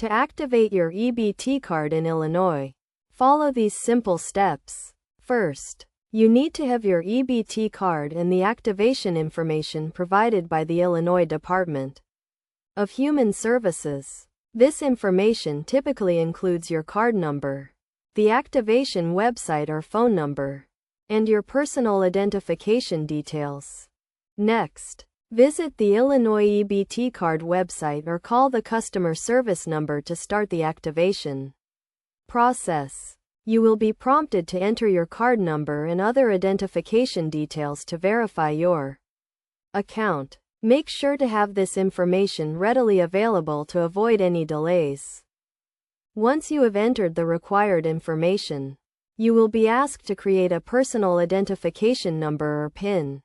To activate your EBT card in Illinois, follow these simple steps. First, you need to have your EBT card and the activation information provided by the Illinois Department of Human Services. This information typically includes your card number, the activation website or phone number, and your personal identification details. Next, visit the Illinois EBT card website or call the customer service number to start the activation process. You will be prompted to enter your card number and other identification details to verify your account. Make sure to have this information readily available to avoid any delays. Once you have entered the required information, you will be asked to create a personal identification number or PIN.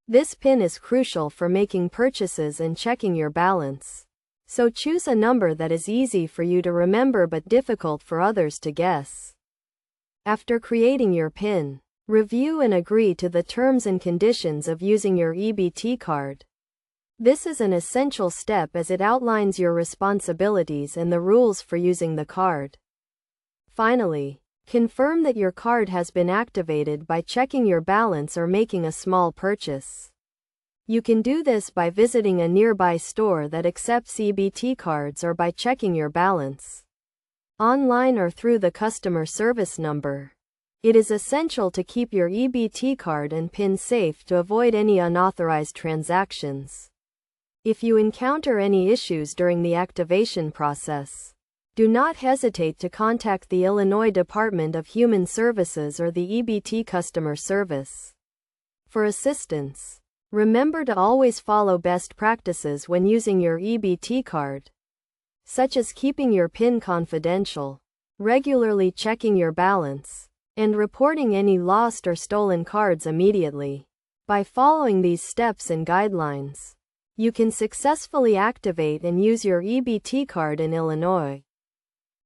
This PIN is crucial for making purchases and checking your balance. So choose a number that is easy for you to remember but difficult for others to guess. After creating your PIN, review and agree to the terms and conditions of using your EBT card. This is an essential step as it outlines your responsibilities and the rules for using the card. Finally, confirm that your card has been activated by checking your balance or making a small purchase. You can do this by visiting a nearby store that accepts EBT cards or by checking your balance online or through the customer service number. It is essential to keep your EBT card and PIN safe to avoid any unauthorized transactions. If you encounter any issues during the activation process, do not hesitate to contact the Illinois Department of Human Services or the EBT customer service for assistance. Remember to always follow best practices when using your EBT card, such as keeping your PIN confidential, regularly checking your balance, and reporting any lost or stolen cards immediately. By following these steps and guidelines, you can successfully activate and use your EBT card in Illinois.